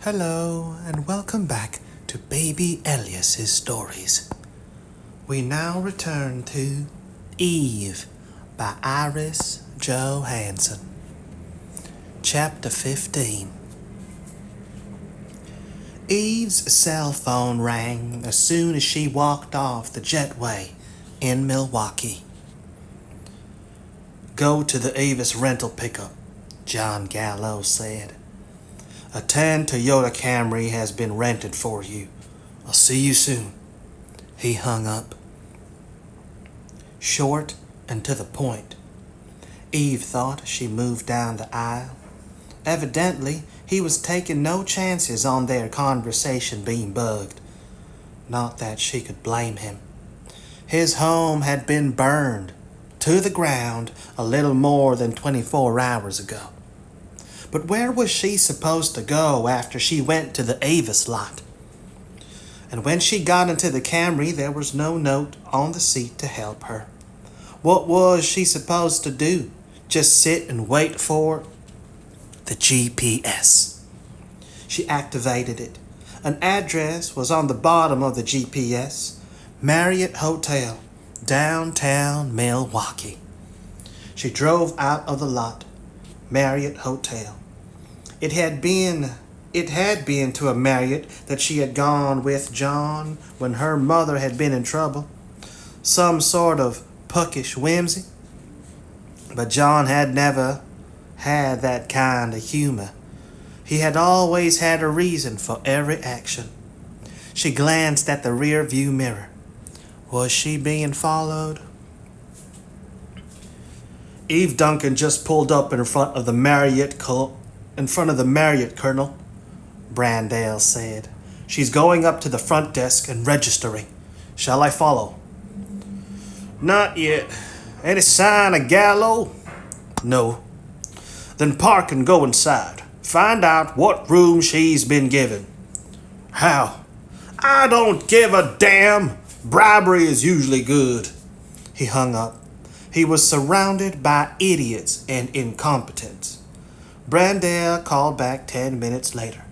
Hello and welcome back to Baby Elias's stories. We now return to Eve by Iris Johansen. Chapter 15. Eve's cell phone rang as soon as she walked off the jetway in Milwaukee. "Go to the Avis rental pickup," John Gallo said. "A tan Toyota Camry has been rented for you. I'll see you soon." He hung up. Short and to the point, Eve thought as she moved down the aisle. Evidently, he was taking no chances on their conversation being bugged. Not that she could blame him. His home had been burned to the ground a little more than 24 hours ago. But where was she supposed to go after she went to the Avis lot? And when she got into the Camry, there was no note on the seat to help her. What was she supposed to do? Just sit and wait for the GPS. She activated it. An address was on the bottom of the GPS. Marriott Hotel, downtown Milwaukee. She drove out of the lot. Marriott Hotel. It had been to a Marriott that she had gone with John when her mother had been in trouble. Some sort of puckish whimsy. But John had never had that kind of humor. He had always had a reason for every action. She glanced at the rear view mirror. Was she being followed? Eve Duncan just pulled up in front of the Marriott, Colonel, Brandale said. "She's going up to the front desk and registering. Shall I follow?" "Not yet. Any sign of Gallo?" "No." "Then park and go inside. Find out what room she's been given." "How?" "I don't give a damn. Bribery is usually good." He hung up. He was surrounded by idiots and incompetents. Brandale called back 10 minutes later.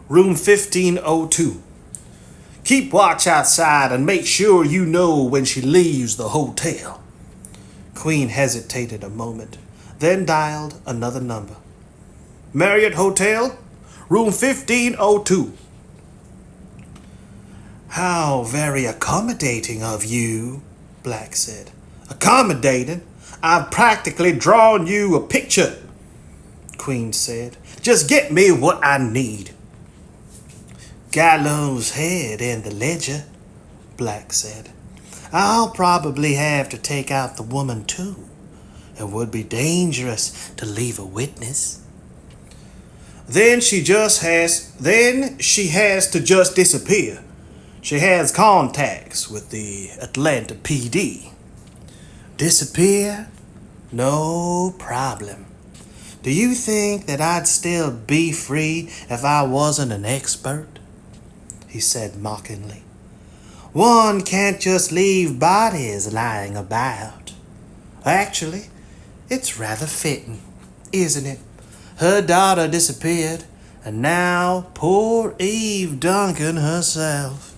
"Room 1502. Keep watch outside and make sure you know when she leaves the hotel." Queen hesitated a moment, then dialed another number. "Marriott Hotel, room 1502. "How very accommodating of you," Black said. "Accommodating? I've practically drawn you a picture," Queen said. "Just get me what I need." "Gallo's head in the ledger," Black said. "I'll probably have to take out the woman too. It would be dangerous to leave a witness." Then she has to just disappear. She has contacts with the Atlanta PD. "Disappear? No problem. Do you think that I'd still be free if I wasn't an expert?" He said mockingly. "One can't just leave bodies lying about. Actually, it's rather fitting, isn't it? Her daughter disappeared, and now poor Eve Duncan herself.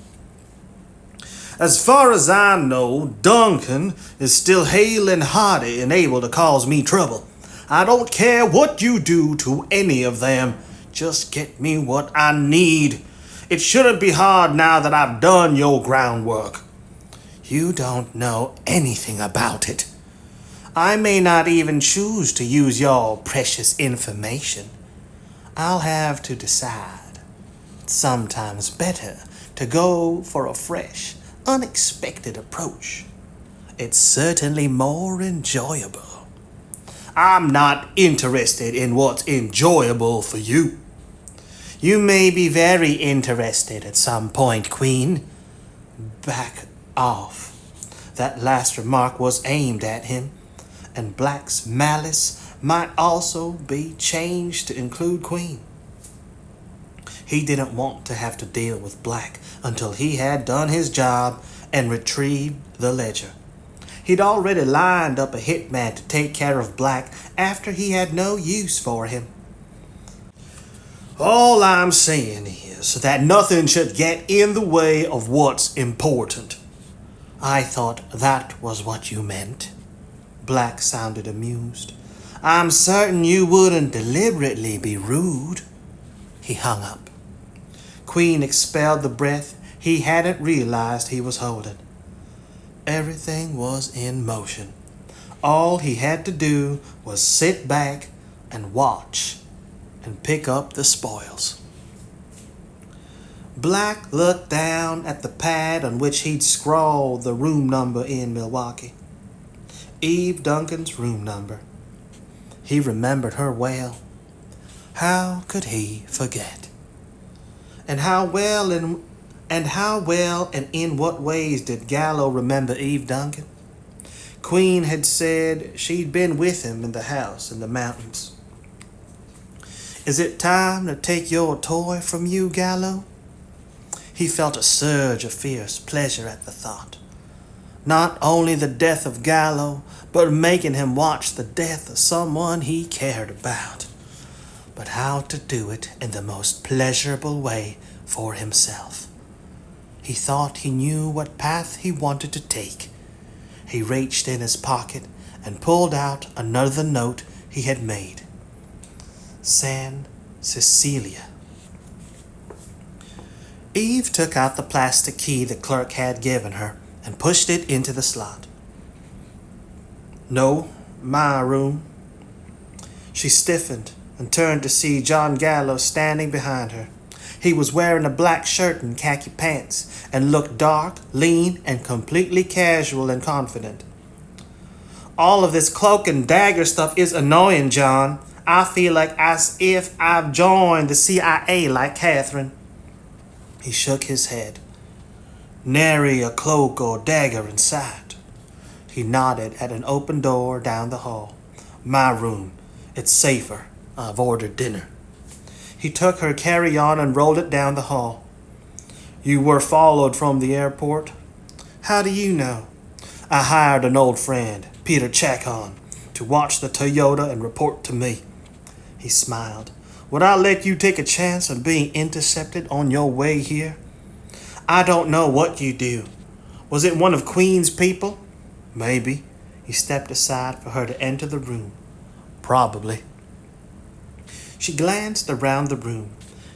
As far as I know, Duncan is still hale and hearty and able to cause me trouble. I don't care what you do to any of them. Just get me what I need. It shouldn't be hard now that I've done your groundwork." "You don't know anything about it. I may not even choose to use your precious information. I'll have to decide. It's sometimes better to go for a fresh, unexpected approach. It's certainly more enjoyable." "I'm not interested in what's enjoyable for you." "You may be very interested at some point, Queen." "Back off." That last remark was aimed at him, and Black's malice might also be changed to include Queen. He didn't want to have to deal with Black until he had done his job and retrieved the ledger. He'd already lined up a hitman to take care of Black after he had no use for him. All I'm saying is that nothing should get in the way of what's important. I thought that was what you meant. Black sounded amused. I'm certain you wouldn't deliberately be rude. He hung up. Queen expelled the breath he hadn't realized he was holding. Everything was in motion. All he had to do was sit back and watch and pick up the spoils. Black looked down at the pad on which he'd scrawled the room number in Milwaukee. Eve Duncan's room number. He remembered her well. How could he forget? And how well and in what ways did Gallo remember Eve Duncan? Queen had said she'd been with him in the house in the mountains. Is it time to take your toy from you, Gallo? He felt a surge of fierce pleasure at the thought. Not only the death of Gallo, but making him watch the death of someone he cared about. But how to do it in the most pleasurable way for himself. He thought he knew what path he wanted to take. He reached in his pocket and pulled out another note he had made. San Cecilia. Eve took out the plastic key the clerk had given her and pushed it into the slot. No, my room. She stiffened and turned to see John Gallo standing behind her. He was wearing a black shirt and khaki pants and looked dark, lean, and completely casual and confident. All of this cloak and dagger stuff is annoying, John. I feel like as if I've joined the CIA like Catherine. He shook his head. Nary a cloak or dagger in sight. He nodded at an open door down the hall. My room. It's safer. I've ordered dinner. He took her carry-on and rolled it down the hall. You were followed from the airport? How do you know? I hired an old friend, Peter Chacon, to watch the Toyota and report to me. He smiled. Would I let you take a chance on being intercepted on your way here? I don't know what you do. Was it one of Queen's people? Maybe. He stepped aside for her to enter the room. Probably. She glanced around the room.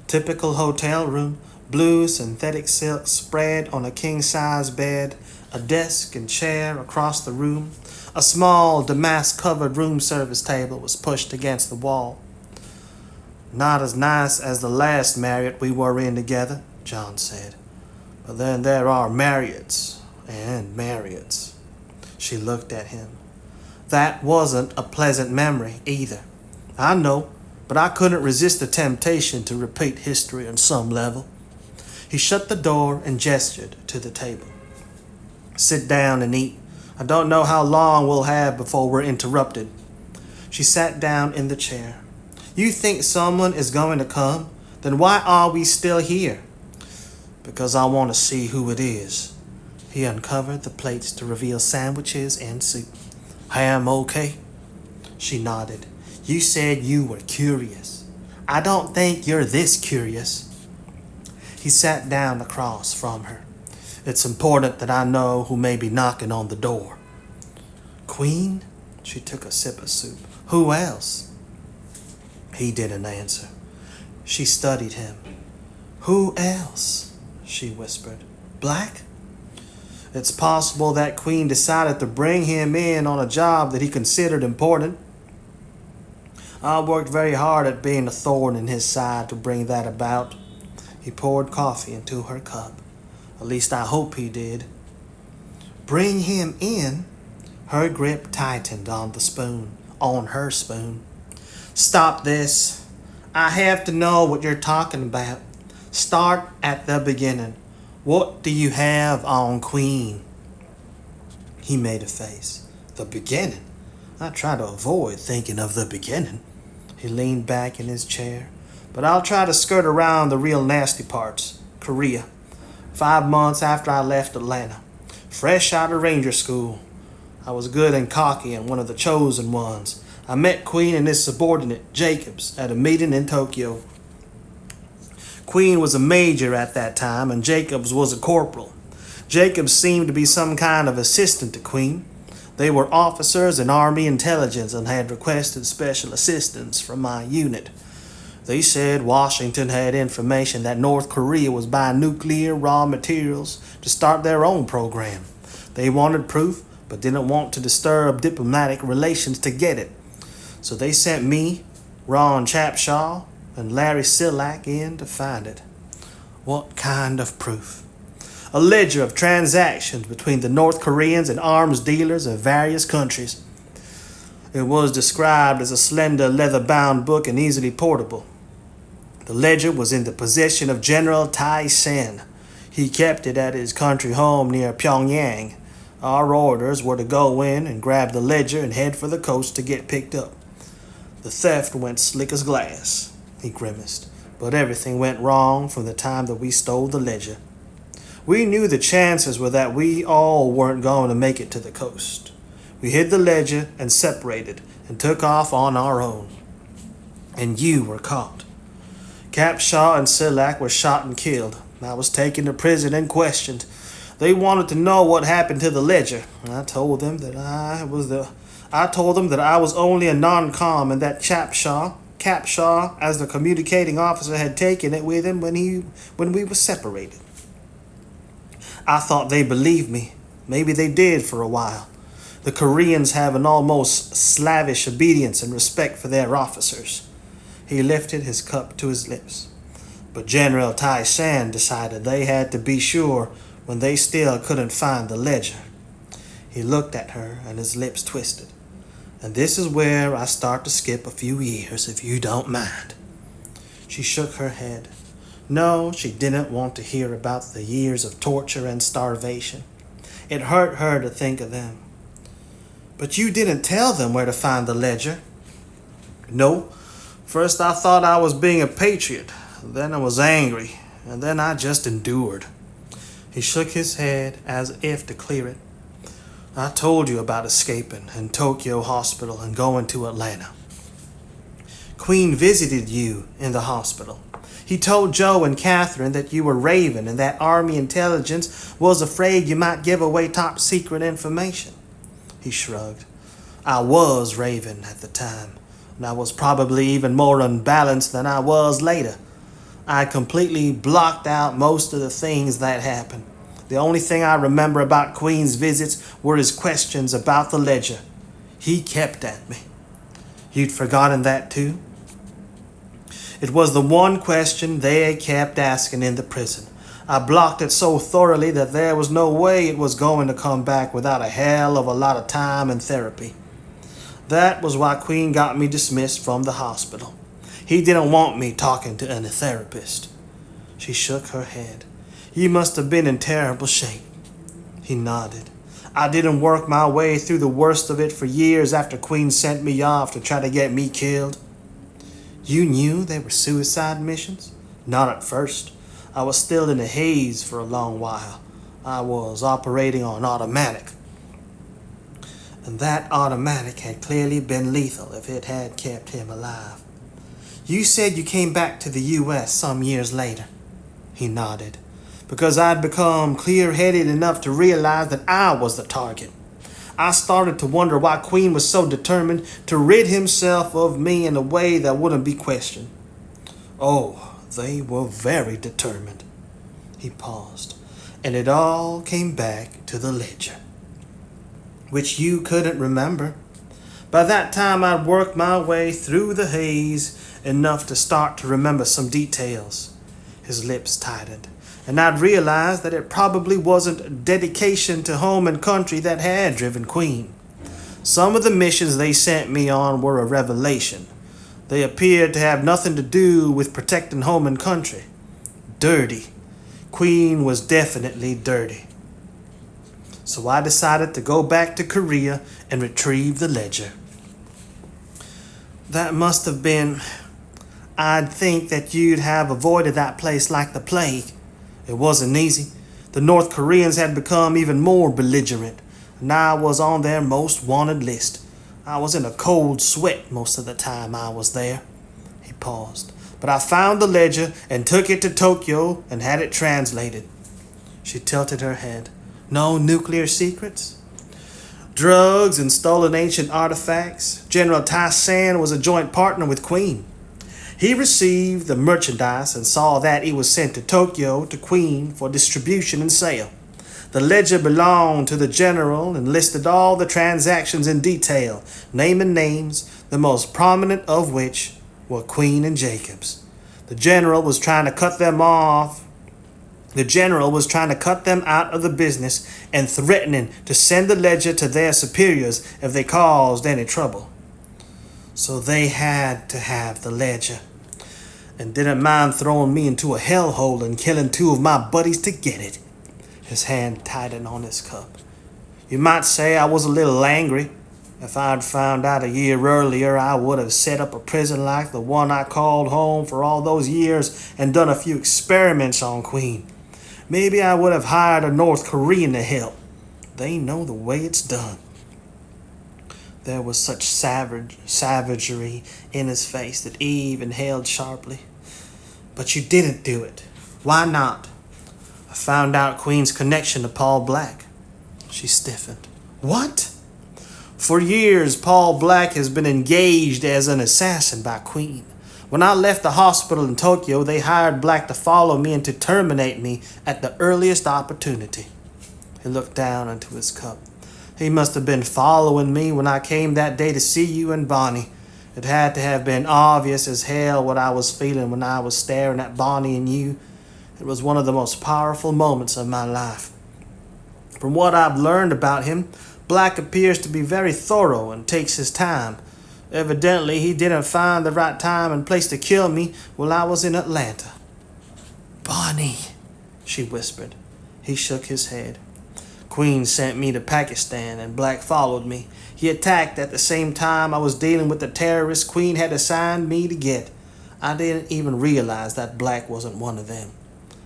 Typical hotel room, blue synthetic silk spread on a king-size bed, a desk and chair across the room. A small damask-covered room service table was pushed against the wall. Not as nice as the last Marriott we were in together, John said. But then there are Marriotts and Marriotts. She looked at him. That wasn't a pleasant memory either. I know, but I couldn't resist the temptation to repeat history on some level. He shut the door and gestured to the table. Sit down and eat. I don't know how long we'll have before we're interrupted. She sat down in the chair. You think someone is going to come? Then why are we still here? Because I want to see who it is. He uncovered the plates to reveal sandwiches and soup. Ham okay? She nodded. You said you were curious. I don't think you're this curious. He sat down across from her. It's important that I know who may be knocking on the door. Queen? She took a sip of soup. Who else? He didn't answer. She studied him. Who else? She whispered. Black? It's possible that Queen decided to bring him in on a job that he considered important. I worked very hard at being a thorn in his side to bring that about. He poured coffee into her cup. At least I hope he did. Bring him in? Her grip tightened on her spoon. Stop this. I have to know what you're talking about. Start at the beginning. What do you have on Queen? He made a face. The beginning? I try to avoid thinking of the beginning. He leaned back in his chair. But I'll try to skirt around the real nasty parts. Korea. 5 months after I left Atlanta. Fresh out of Ranger School. I was good and cocky and one of the chosen ones. I met Queen and his subordinate, Jacobs, at a meeting in Tokyo. Queen was a major at that time, and Jacobs was a corporal. Jacobs seemed to be some kind of assistant to Queen. They were officers in Army intelligence and had requested special assistance from my unit. They said Washington had information that North Korea was buying nuclear raw materials to start their own program. They wanted proof, but didn't want to disturb diplomatic relations to get it. So they sent me, Ron Chapshaw, and Larry Sillack in to find it. What kind of proof? A ledger of transactions between the North Koreans and arms dealers of various countries. It was described as a slender leather-bound book and easily portable. The ledger was in the possession of General Tai Sen. He kept it at his country home near Pyongyang. Our orders were to go in and grab the ledger and head for the coast to get picked up. The theft went slick as glass, he grimaced, but everything went wrong from the time that we stole the ledger. We knew the chances were that we all weren't going to make it to the coast. We hid the ledger and separated and took off on our own. And you were caught. Capshaw and Sillack were shot and killed. I was taken to prison and questioned. They wanted to know what happened to the ledger. I told them that I was only a non-com and that Capshaw, as the communicating officer, had taken it with him when we were separated. I thought they believed me. Maybe they did for a while. The Koreans have an almost slavish obedience and respect for their officers. He lifted his cup to his lips. But General Tai San decided they had to be sure when they still couldn't find the ledger. He looked at her and his lips twisted. And this is where I start to skip a few years, if you don't mind. She shook her head. No, she didn't want to hear about the years of torture and starvation. It hurt her to think of them. But you didn't tell them where to find the ledger. No. First I thought I was being a patriot. Then I was angry. And then I just endured. He shook his head as if to clear it. I told you about escaping and Tokyo Hospital and going to Atlanta. Queen visited you in the hospital. He told Joe and Catherine that you were Raven and that Army intelligence was afraid you might give away top secret information. He shrugged. I was Raven at the time, and I was probably even more unbalanced than I was later. I completely blocked out most of the things that happened. The only thing I remember about Queen's visits were his questions about the ledger. He kept at me. You'd forgotten that too? It was the one question they kept asking in the prison. I blocked it so thoroughly that there was no way it was going to come back without a hell of a lot of time and therapy. That was why Queen got me dismissed from the hospital. He didn't want me talking to any therapist. She shook her head. You must have been in terrible shape. He nodded. I didn't work my way through the worst of it for years after Queen sent me off to try to get me killed. You knew they were suicide missions? Not at first. I was still in a haze for a long while. I was operating on automatic. And that automatic had clearly been lethal if it had kept him alive. You said you came back to the U.S. some years later. He nodded. Because I'd become clear-headed enough to realize that I was the target. I started to wonder why Queen was so determined to rid himself of me in a way that wouldn't be questioned. Oh, they were very determined. He paused, and it all came back to the ledger, which you couldn't remember. By that time, I'd worked my way through the haze enough to start to remember some details. His lips tightened. And I'd realized that it probably wasn't dedication to home and country that had driven Queen. Some of the missions they sent me on were a revelation. They appeared to have nothing to do with protecting home and country. Dirty. Queen was definitely dirty. So I decided to go back to Korea and retrieve the ledger. That must have been... I'd think that you'd have avoided that place like the plague. It wasn't easy. The North Koreans had become even more belligerent, and I was on their most wanted list. I was in a cold sweat most of the time I was there. He paused. but I found the ledger and took it to Tokyo and had it translated." She tilted her head. "No nuclear secrets? Drugs and stolen ancient artifacts. General Tai-san was a joint partner with Queen. He received the merchandise and saw that it was sent to Tokyo to Queen for distribution and sale. The ledger belonged to the general and listed all the transactions in detail, naming names, the most prominent of which were Queen and Jacobs. The general was trying to cut them out of the business and threatening to send the ledger to their superiors if they caused any trouble. So they had to have the ledger, and didn't mind throwing me into a hellhole and killing 2 of my buddies to get it." His hand tightened on his cup. "You might say I was a little angry. If I'd found out a year earlier, I would have set up a prison like the one I called home for all those years and done a few experiments on Queen. Maybe I would have hired a North Korean to help. They know the way it's done." There was such savagery in his face that Eve inhaled sharply. "But you didn't do it. Why not?" "I found out Queen's connection to Paul Black." She stiffened. "What?" "For years, Paul Black has been engaged as an assassin by Queen. When I left the hospital in Tokyo, they hired Black to follow me and to terminate me at the earliest opportunity." He looked down into his cup. "He must have been following me when I came that day to see you and Bonnie. It had to have been obvious as hell what I was feeling when I was staring at Bonnie and you. It was one of the most powerful moments of my life. From what I've learned about him, Black appears to be very thorough and takes his time. Evidently, he didn't find the right time and place to kill me while I was in Atlanta." "Bonnie," she whispered. He shook his head. "Queen sent me to Pakistan and Black followed me. He attacked at the same time I was dealing with the terrorists Queen had assigned me to get. I didn't even realize that Black wasn't one of them."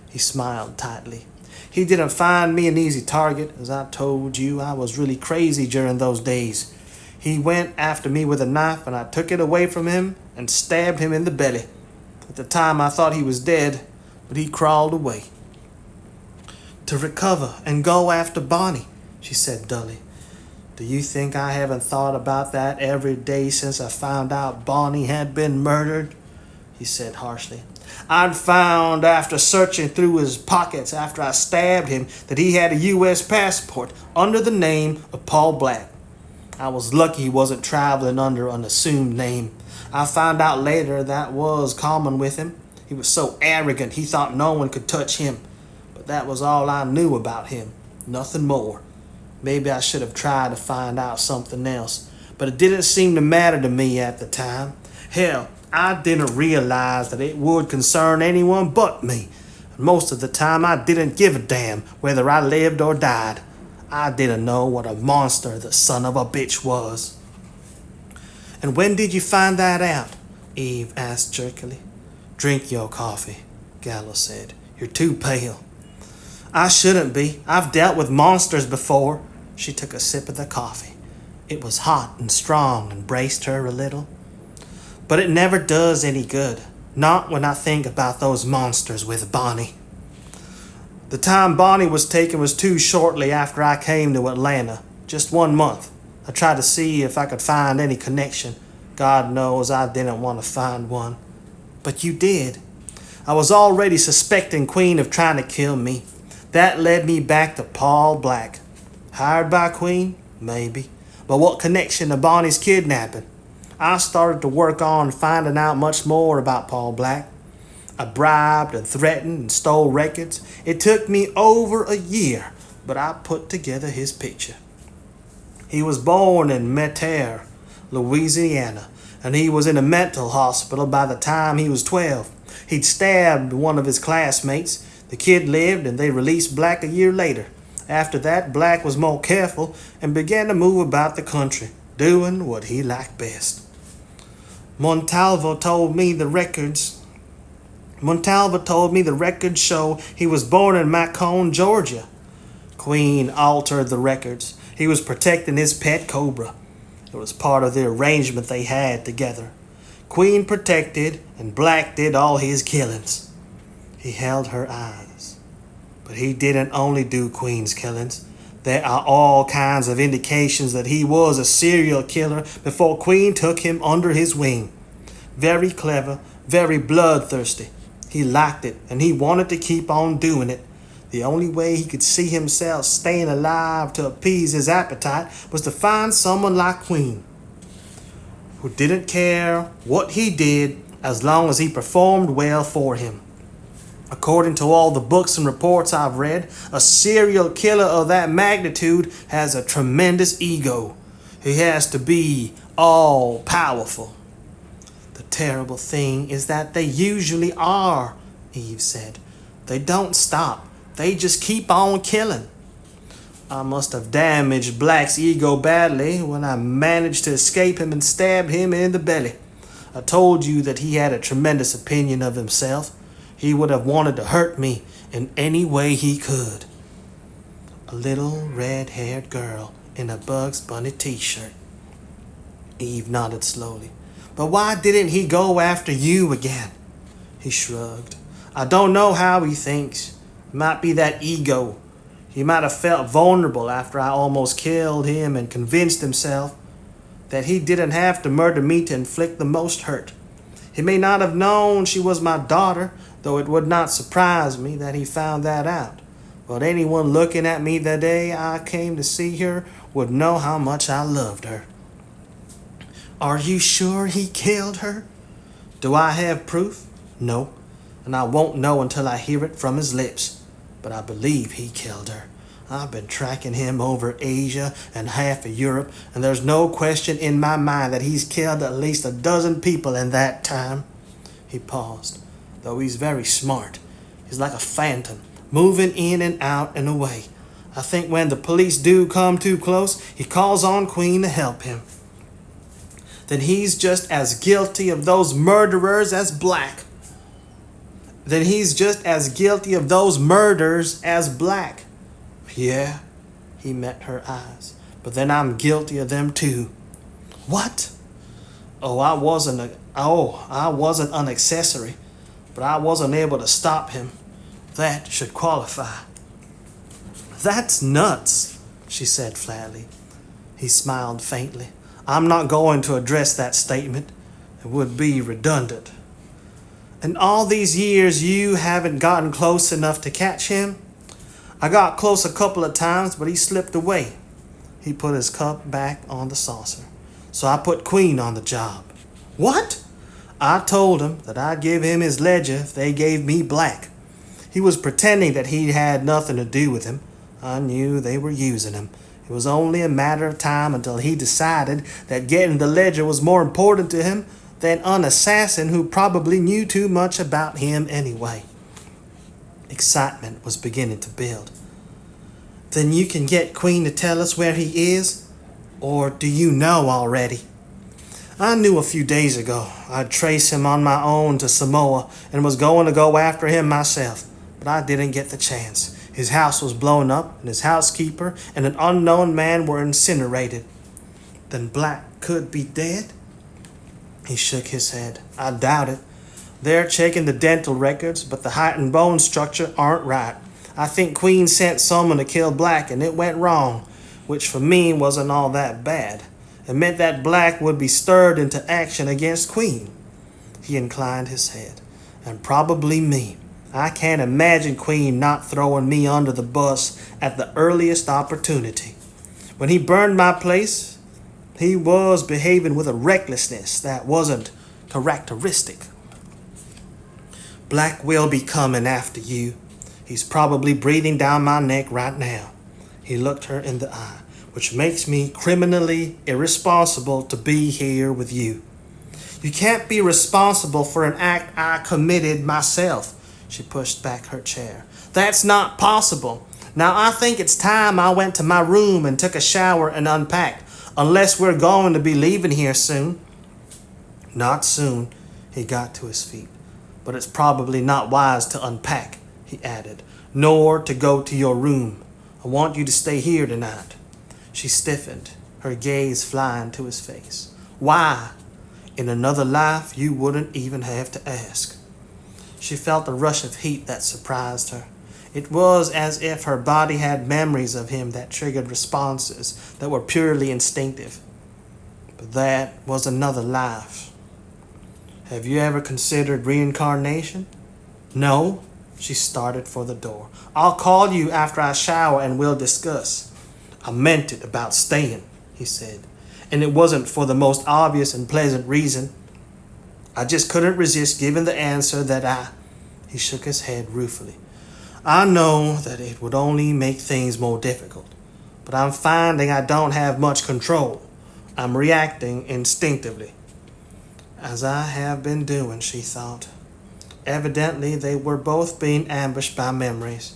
He smiled tightly. "He didn't find me an easy target. As I told you, I was really crazy during those days. He went after me with a knife and I took it away from him and stabbed him in the belly. At the time I thought he was dead, but he crawled away." "To recover and go after Bonnie," she said dully. "Do you think I haven't thought about that every day since I found out Bonnie had been murdered?" he said harshly. "I'd found after searching through his pockets after I stabbed him that he had a U.S. passport under the name of Paul Black. I was lucky he wasn't traveling under an assumed name. I found out later that was common with him. He was so arrogant he thought no one could touch him. But that was all I knew about him. Nothing more. Maybe I should have tried to find out something else, but it didn't seem to matter to me at the time. Hell, I didn't realize that it would concern anyone but me. And most of the time I didn't give a damn whether I lived or died. I didn't know what a monster the son of a bitch was." "And when did you find that out?" Eve asked jerkily. "Drink your coffee," Gallo said. "You're too pale." "I shouldn't be. I've dealt with monsters before." She took a sip of the coffee. It was hot and strong and braced her a little. "But it never does any good. Not when I think about those monsters with Bonnie. The time Bonnie was taken was too shortly after I came to Atlanta. Just 1 month. I tried to see if I could find any connection. God knows I didn't want to find one. But you did. I was already suspecting Queen of trying to kill me. That led me back to Paul Black. Hired by Queen? Maybe. But what connection to Bonnie's kidnapping? I started to work on finding out much more about Paul Black. I bribed and threatened and stole records. It took me over a year, but I put together his picture. He was born in Metter, Louisiana, and he was in a mental hospital by the time he was 12. He'd stabbed one of his classmates. The kid lived, and they released Black a year later. After that, Black was more careful and began to move about the country, doing what he liked best. Montalvo told me the records show he was born in Macon, Georgia. Queen altered the records. He was protecting his pet cobra. It was part of the arrangement they had together. Queen protected and Black did all his killings. He held her eyes. But he didn't only do Queen's killings. There are all kinds of indications that he was a serial killer before Queen took him under his wing. Very clever, very bloodthirsty. He liked it, and he wanted to keep on doing it. The only way he could see himself staying alive to appease his appetite was to find someone like Queen, who didn't care what he did as long as he performed well for him. According to all the books and reports I've read, a serial killer of that magnitude has a tremendous ego. He has to be all-powerful. The terrible thing is that they usually are, Eve said. They don't stop. They just keep on killing. I must have damaged Black's ego badly when I managed to escape him and stab him in the belly. I told you that he had a tremendous opinion of himself. He would have wanted to hurt me in any way he could. A little red-haired girl in a Bugs Bunny t-shirt. Eve nodded slowly. But why didn't he go after you again? He shrugged. I don't know how he thinks. It might be that ego. He might have felt vulnerable after I almost killed him and convinced himself that he didn't have to murder me to inflict the most hurt. He may not have known she was my daughter, though it would not surprise me that he found that out. But anyone looking at me the day I came to see her would know how much I loved her. Are you sure he killed her? Do I have proof? No, and I won't know until I hear it from his lips. But I believe he killed her. I've been tracking him over Asia and half of Europe, and there's no question in my mind that he's killed at least a dozen people in that time. He paused. Though he's very smart. He's like a phantom, moving in and out and away. I think when the police do come too close, he calls on Queen to help him. Then he's just as guilty of those murderers as Black. Then he's just as guilty of those murders as Black. Yeah, he met her eyes. But then I'm guilty of them too. What? I wasn't an accessory. But I wasn't able to stop him. That should qualify. That's nuts, she said flatly. He smiled faintly. I'm not going to address that statement. It would be redundant. In all these years, you haven't gotten close enough to catch him? I got close a couple of times, but he slipped away. He put his cup back on the saucer. So I put Queen on the job. What? I told him that I'd give him his ledger if they gave me Black. He was pretending that he had nothing to do with him. I knew they were using him. It was only a matter of time until he decided that getting the ledger was more important to him than an assassin who probably knew too much about him anyway. Excitement was beginning to build. Then you can get Queen to tell us where he is? Or do you know already? I knew a few days ago I'd trace him on my own to Samoa and was going to go after him myself, but I didn't get the chance. His house was blown up, and his housekeeper and an unknown man were incinerated. Then Black could be dead? He shook his head. I doubt it. They're checking the dental records, but the height and bone structure aren't right. I think Queen sent someone to kill Black, and it went wrong, which for me wasn't all that bad. It meant that Black would be stirred into action against Queen. He inclined his head. And probably me. I can't imagine Queen not throwing me under the bus at the earliest opportunity. When he burned my place, he was behaving with a recklessness that wasn't characteristic. Black will be coming after you. He's probably breathing down my neck right now. He looked her in the eye, which makes me criminally irresponsible to be here with you. You can't be responsible for an act I committed myself. She pushed back her chair. That's not possible. Now I think it's time I went to my room and took a shower and unpacked, unless we're going to be leaving here soon. Not soon. He got to his feet. But it's probably not wise to unpack, he added, nor to go to your room. I want you to stay here tonight. She stiffened, her gaze flying to his face. Why? In another life, you wouldn't even have to ask. She felt a rush of heat that surprised her. It was as if her body had memories of him that triggered responses that were purely instinctive. But that was another life. Have you ever considered reincarnation? No. She started for the door. I'll call you after I shower and we'll discuss. I meant it about staying, he said. And it wasn't for the most obvious and pleasant reason. I just couldn't resist giving the answer that He shook his head ruefully. I know that it would only make things more difficult, but I'm finding I don't have much control. I'm reacting instinctively. As I have been doing, she thought. Evidently, they were both being ambushed by memories.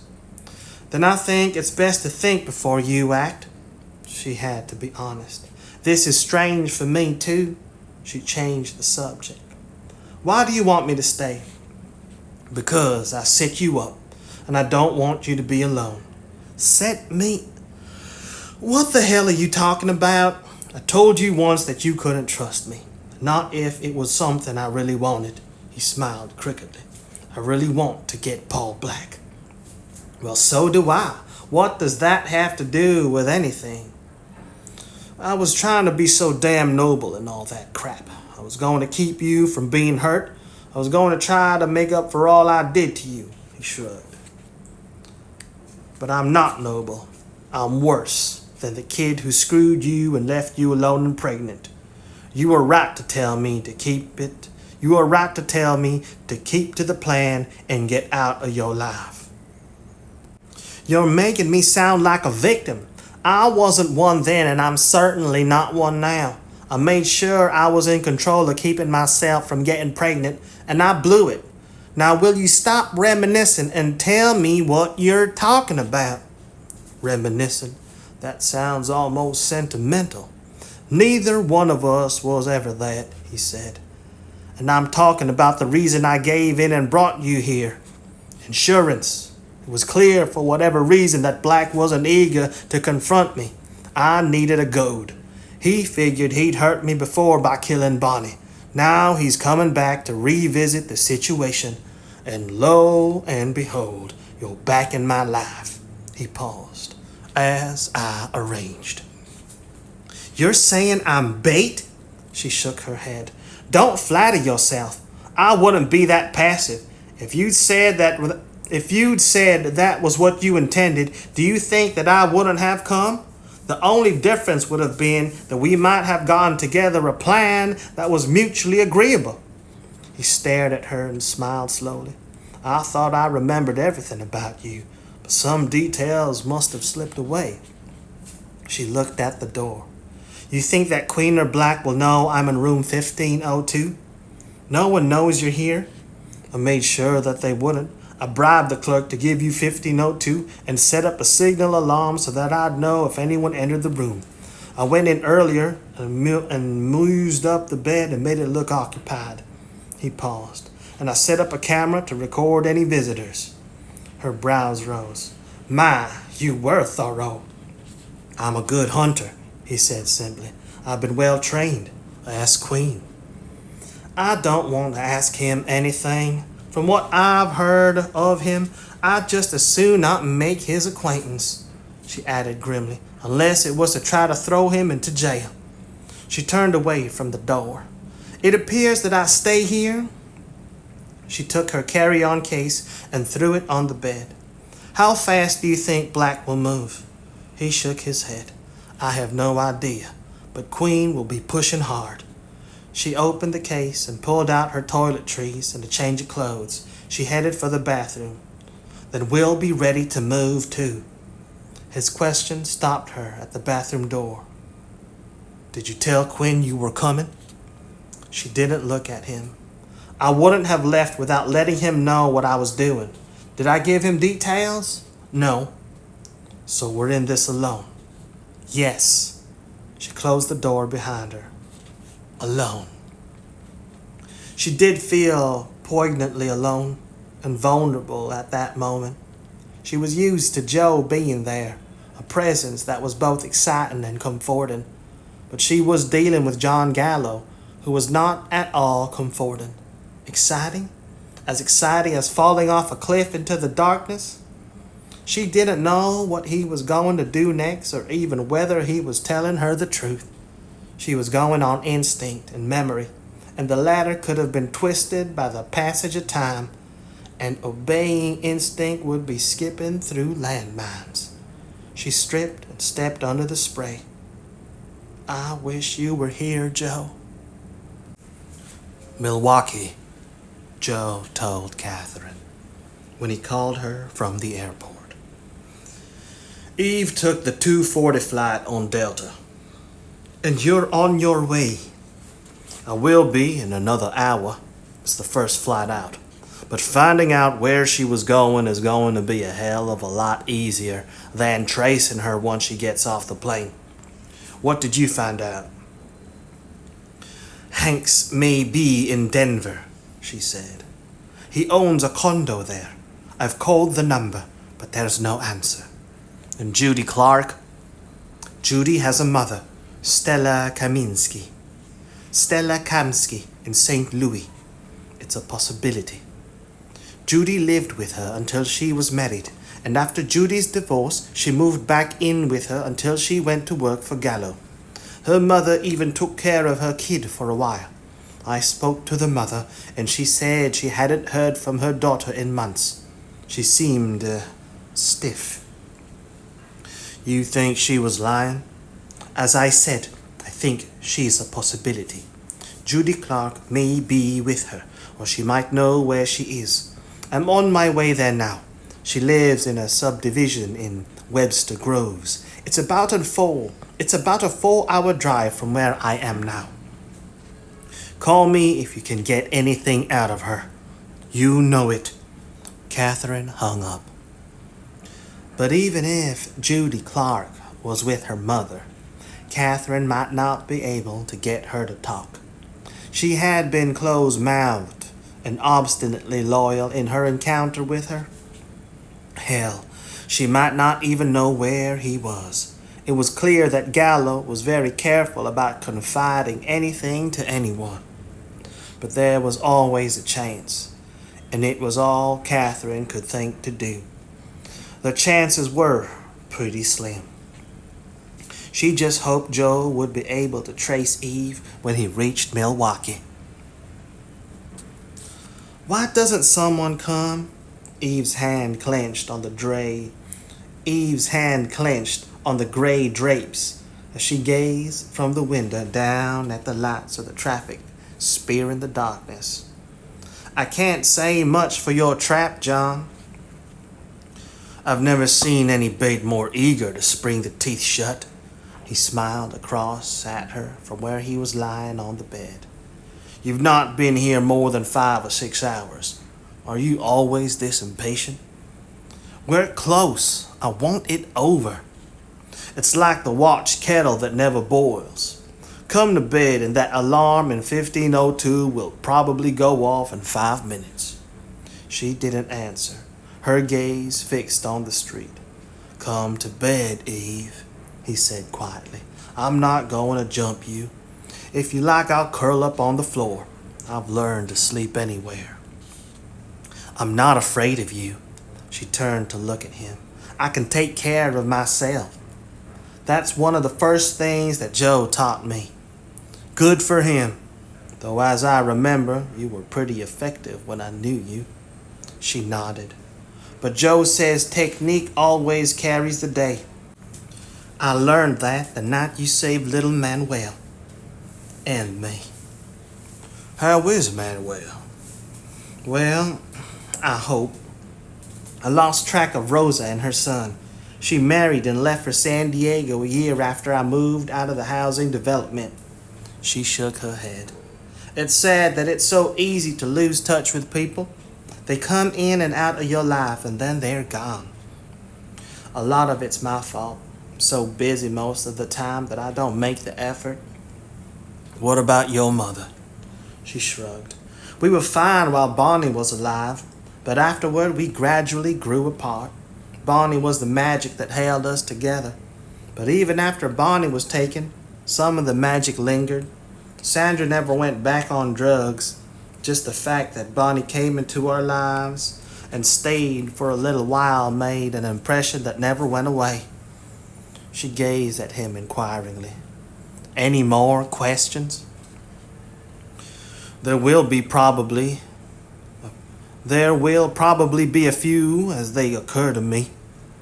Then I think it's best to think before you act. She had to be honest. This is strange for me, too. She changed the subject. Why do you want me to stay? Because I set you up, and I don't want you to be alone. Set me? What the hell are you talking about? I told you once that you couldn't trust me. Not if it was something I really wanted. He smiled crookedly. I really want to get Paul Black. Well, so do I. What does that have to do with anything? I was trying to be so damn noble and all that crap. I was going to keep you from being hurt. I was going to try to make up for all I did to you, he shrugged. But I'm not noble. I'm worse than the kid who screwed you and left you alone and pregnant. You were right to tell me to keep it. You were right to tell me to keep to the plan and get out of your life. You're making me sound like a victim. I wasn't one then, and I'm certainly not one now. I made sure I was in control of keeping myself from getting pregnant, and I blew it. Now will you stop reminiscing and tell me what you're talking about? Reminiscing? That sounds almost sentimental. Neither one of us was ever that, he said. And I'm talking about the reason I gave in and brought you here. Insurance. It was clear for whatever reason that Black wasn't eager to confront me. I needed a goad. He figured he'd hurt me before by killing Bonnie. Now he's coming back to revisit the situation. And lo and behold, you're back in my life. He paused. As I arranged. You're saying I'm bait? She shook her head. Don't flatter yourself. I wouldn't be that passive. If you'd said that was what you intended, do you think that I wouldn't have come? The only difference would have been that we might have gotten together a plan that was mutually agreeable. He stared at her and smiled slowly. I thought I remembered everything about you, but some details must have slipped away. She looked at the door. You think that Queen or Black will know I'm in room 1502? No one knows you're here. I made sure that they wouldn't. I bribed the clerk to give you 1502 and set up a signal alarm so that I'd know if anyone entered the room. I went in earlier and mused up the bed and made it look occupied. He paused. And I set up a camera to record any visitors. Her brows rose. My, you were thorough. I'm a good hunter, he said simply. I've been well trained. Ask Queen. I don't want to ask him anything. From what I've heard of him, I'd just as soon not make his acquaintance, she added grimly, unless it was to try to throw him into jail. She turned away from the door. It appears that I stay here. She took her carry-on case and threw it on the bed. How fast do you think Black will move? He shook his head. I have no idea, but Queen will be pushing hard. She opened the case and pulled out her toiletries and a change of clothes. She headed for the bathroom. Then we'll be ready to move too. His question stopped her at the bathroom door. Did you tell Quinn you were coming? She didn't look at him. I wouldn't have left without letting him know what I was doing. Did I give him details? No. So we're in this alone. Yes. She closed the door behind her. Alone. She did feel poignantly alone and vulnerable at that moment. She was used to Joe being there, a presence that was both exciting and comforting. But she was dealing with John Gallo, who was not at all comforting. Exciting? As exciting as falling off a cliff into the darkness? She didn't know what he was going to do next or even whether he was telling her the truth. She was going on instinct and memory, and the latter could have been twisted by the passage of time, and obeying instinct would be skipping through landmines. She stripped and stepped under the spray. I wish you were here, Joe. Milwaukee, Joe told Catherine when he called her from the airport. Eve took the 2:40 flight on Delta. And you're on your way. I will be in another hour. It's the first flight out. But finding out where she was going is going to be a hell of a lot easier than tracing her once she gets off the plane. What did you find out? Hanks may be in Denver, she said. He owns a condo there. I've called the number, but there's no answer. And Judy Clark? Judy has a mother, Stella Kaminsky. Stella Kamsky in St. Louis. It's a possibility. Judy lived with her until she was married, and after Judy's divorce, she moved back in with her until she went to work for Gallo. Her mother even took care of her kid for a while. I spoke to the mother, and she said she hadn't heard from her daughter in months. She seemed stiff. You think she was lying? As I said, I think she's a possibility. Judy Clark may be with her, or she might know where she is. I'm on my way there now. She lives in a subdivision in Webster Groves. It's about a 4-hour drive from where I am now. Call me if you can get anything out of her. You know it. Catherine hung up. But even if Judy Clark was with her mother, Catherine might not be able to get her to talk. She had been close-mouthed and obstinately loyal in her encounter with her. Hell, she might not even know where he was. It was clear that Gallo was very careful about confiding anything to anyone. But there was always a chance, and it was all Catherine could think to do. The chances were pretty slim. She just hoped Joe would be able to trace Eve when he reached Milwaukee. Why doesn't someone come? Eve's hand clenched on the gray drapes as she gazed from the window down at the lights of the traffic spearing the darkness. I can't say much for your trap, John. I've never seen any bait more eager to spring the teeth shut. He smiled across at her from where he was lying on the bed. You've not been here more than 5 or 6 hours. Are you always this impatient? We're close. I want it over. It's like the watch kettle that never boils. Come to bed and that alarm in 1502 will probably go off in 5 minutes. She didn't answer, her gaze fixed on the street. Come to bed, Eve, he said quietly. I'm not going to jump you. If you like, I'll curl up on the floor. I've learned to sleep anywhere. I'm not afraid of you. She turned to look at him. I can take care of myself. That's one of the first things that Joe taught me. Good for him. Though as I remember, you were pretty effective when I knew you. She nodded. But Joe says technique always carries the day. I learned that the night you saved little Manuel. And me. How is Manuel? Well, I hope. I lost track of Rosa and her son. She married and left for San Diego a year after I moved out of the housing development. She shook her head. It's sad that it's so easy to lose touch with people. They come in and out of your life and then they're gone. A lot of it's my fault. I'm so busy most of the time that I don't make the effort. What about your mother? She shrugged. We were fine while Bonnie was alive, but afterward we gradually grew apart. Bonnie was the magic that held us together. But even after Bonnie was taken, some of the magic lingered. Sandra never went back on drugs. Just the fact that Bonnie came into our lives and stayed for a little while made an impression that never went away. She gazed at him inquiringly. Any more questions? There will probably be a few as they occur to me.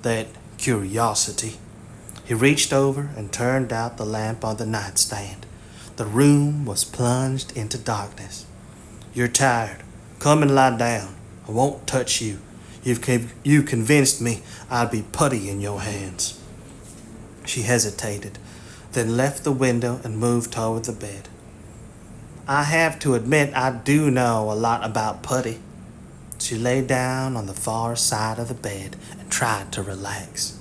That curiosity. He reached over and turned out the lamp on the nightstand. The room was plunged into darkness. You're tired. Come and lie down. I won't touch you. You convinced me I'd be putty in your hands. She hesitated, then left the window and moved toward the bed. I have to admit I do know a lot about putty. She lay down on the far side of the bed and tried to relax.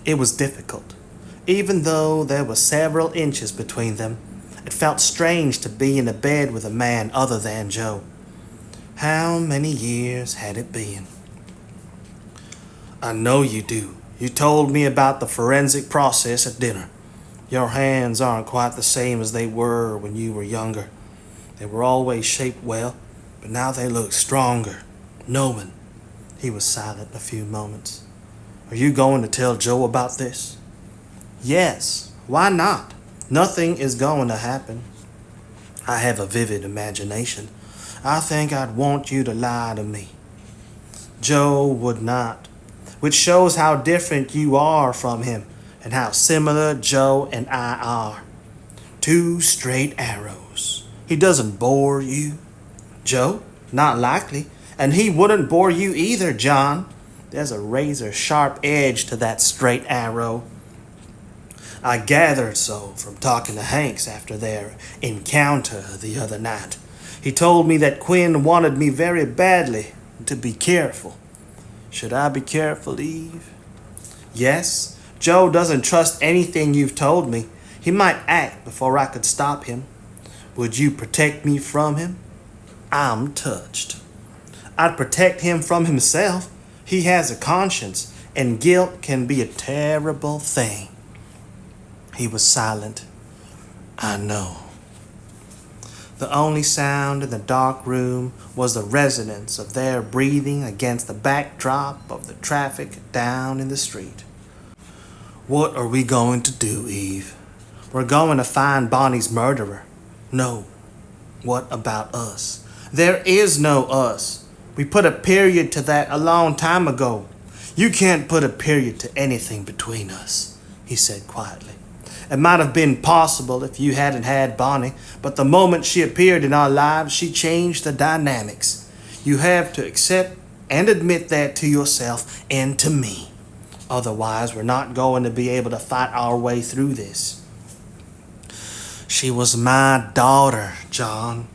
It was difficult. Even though there were several inches between them, it felt strange to be in a bed with a man other than Joe. How many years had it been? I know you do. You told me about the forensic process at dinner. Your hands aren't quite the same as they were when you were younger. They were always shaped well, but now they look stronger, knowing. He was silent a few moments. Are you going to tell Joe about this? Yes, why not? Nothing is going to happen. I have a vivid imagination. I think I'd want you to lie to me. Joe would not, which shows how different you are from him and how similar Joe and I are. Two straight arrows. He doesn't bore you. Joe? Not likely. And he wouldn't bore you either, John. There's a razor-sharp edge to that straight arrow. I gathered so from talking to Hanks after their encounter the other night. He told me that Quinn wanted me very badly to be careful. Should I be careful, Eve? Yes. Joe doesn't trust anything you've told me. He might act before I could stop him. Would you protect me from him? I'm touched. I'd protect him from himself. He has a conscience, and guilt can be a terrible thing. He was silent. I know. The only sound in the dark room was the resonance of their breathing against the backdrop of the traffic down in the street. What are we going to do, Eve? We're going to find Bonnie's murderer. No. What about us? There is no us. We put a period to that a long time ago. You can't put a period to anything between us, he said quietly. It might have been possible if you hadn't had Bonnie, but the moment she appeared in our lives, she changed the dynamics. You have to accept and admit that to yourself and to me. Otherwise, we're not going to be able to fight our way through this. She was my daughter, John.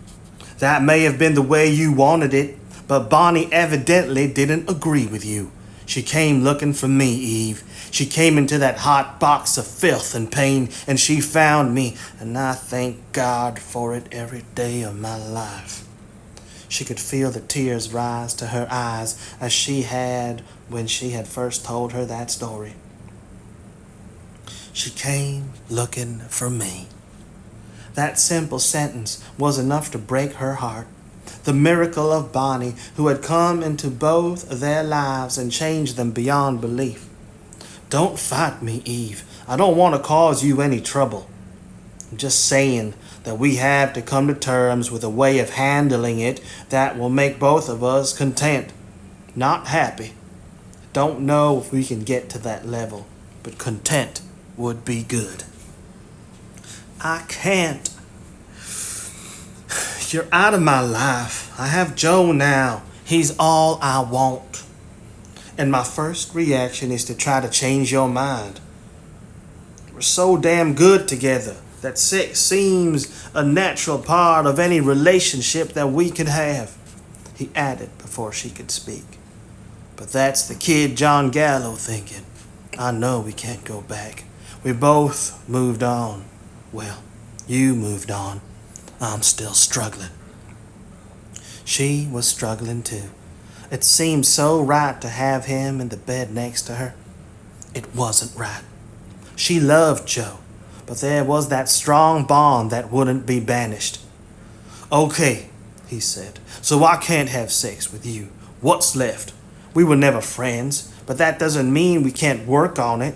That may have been the way you wanted it, but Bonnie evidently didn't agree with you. She came looking for me, Eve. She came into that hot box of filth and pain, and she found me, and I thank God for it every day of my life. She could feel the tears rise to her eyes as she had when she had first told her that story. She came looking for me. That simple sentence was enough to break her heart. The miracle of Bonnie, who had come into both their lives and changed them beyond belief. Don't fight me, Eve. I don't want to cause you any trouble. I'm just saying that we have to come to terms with a way of handling it that will make both of us content, not happy. Don't know if we can get to that level, but content would be good. I can't. You're out of my life. I have Joe now. He's all I want. And my first reaction is to try to change your mind. We're so damn good together that sex seems a natural part of any relationship that we could have, he added before she could speak. But that's the kid John Gallo thinking. I know we can't go back. We both moved on. Well, you moved on. I'm still struggling. She was struggling too. It seemed so right to have him in the bed next to her. It wasn't right. She loved Joe, but there was that strong bond that wouldn't be banished. Okay, he said, so I can't have sex with you. What's left? We were never friends, but that doesn't mean we can't work on it.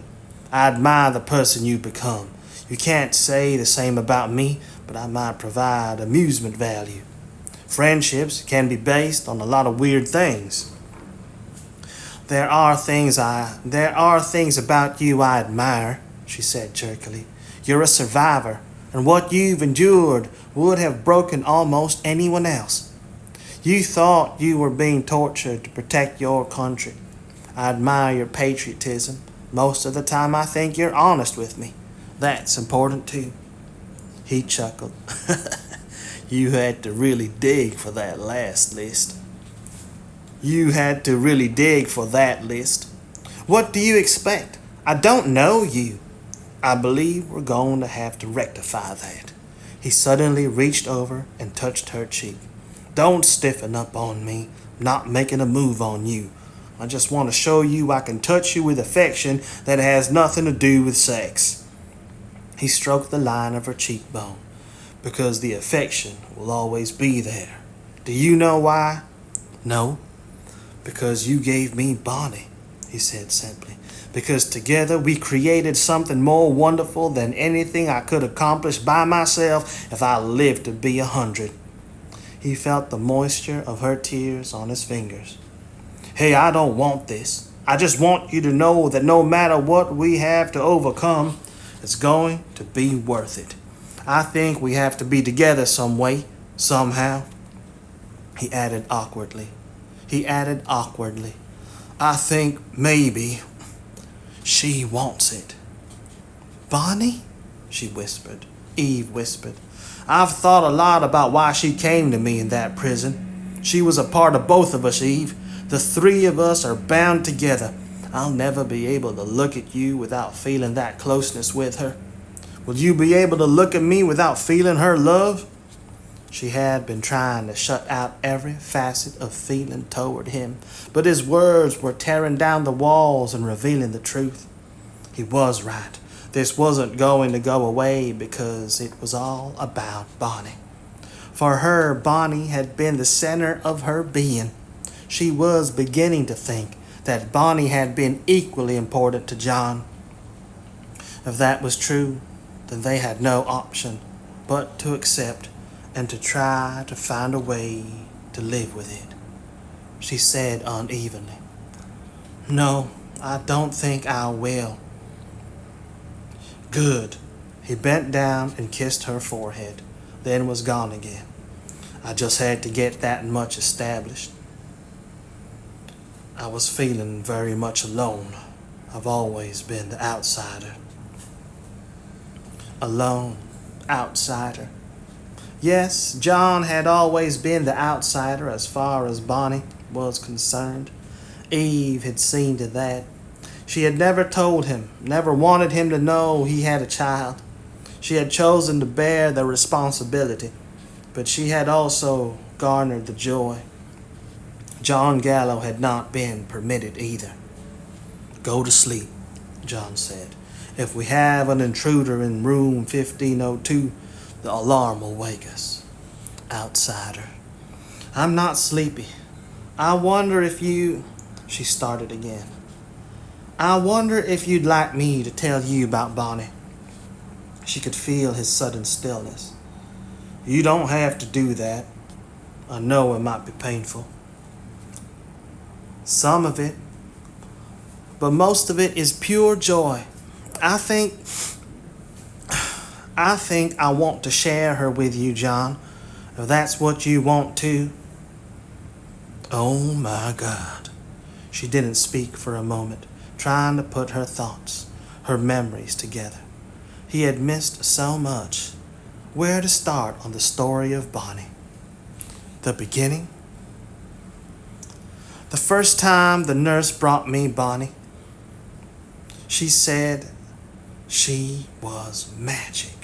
I admire the person you've become. You can't say the same about me, but I might provide amusement value. Friendships can be based on a lot of weird things. There are things about you I admire, she said jerkily. You're a survivor, and what you've endured would have broken almost anyone else. You thought you were being tortured to protect your country. I admire your patriotism. Most of the time I think you're honest with me. That's important too. He chuckled. You had to really dig for that last list. What do you expect? I don't know you. I believe we're going to have to rectify that. He suddenly reached over and touched her cheek. Don't stiffen up on me. I'm not making a move on you. I just want to show you I can touch you with affection that has nothing to do with sex. He stroked the line of her cheekbone. Because the affection will always be there. Do you know why? No. Because you gave me Bonnie, he said simply. Because together we created something more wonderful than anything I could accomplish by myself if I lived to be 100. He felt the moisture of her tears on his fingers. Hey, I don't want this. I just want you to know that no matter what we have to overcome, it's going to be worth it. I think we have to be together some way, somehow. He added awkwardly. I think maybe she wants it. Bonnie? Eve whispered. I've thought a lot about why she came to me in that prison. She was a part of both of us, Eve. The three of us are bound together. I'll never be able to look at you without feeling that closeness with her. Will you be able to look at me without feeling her love? She had been trying to shut out every facet of feeling toward him, but his words were tearing down the walls and revealing the truth. He was right. This wasn't going to go away because it was all about Bonnie. For her, Bonnie had been the center of her being. She was beginning to think that Bonnie had been equally important to John. If that was true, then they had no option but to accept and to try to find a way to live with it. She said unevenly, No, I don't think I will. Good. He bent down and kissed her forehead, then was gone again. I just had to get that much established. I was feeling very much alone. I've always been the outsider. Alone, outsider. Yes, John had always been the outsider as far as Bonnie was concerned. Eve had seen to that. She had never told him, never wanted him to know he had a child. She had chosen to bear the responsibility, but she had also garnered the joy. John Gallo had not been permitted either. Go to sleep, John said. If we have an intruder in room 1502, the alarm will wake us. Outsider. I'm not sleepy. I wonder if you... She started again. I wonder if you'd like me to tell you about Bonnie. She could feel his sudden stillness. You don't have to do that. I know it might be painful. Some of it, but most of it is pure joy. I think I want to share her with you, John, if that's what you want to. Oh my God. She didn't speak for a moment, trying to put her thoughts, her memories together. He had missed so much. Where to start on the story of Bonnie? The beginning? The first time the nurse brought me Bonnie, she said she was magic.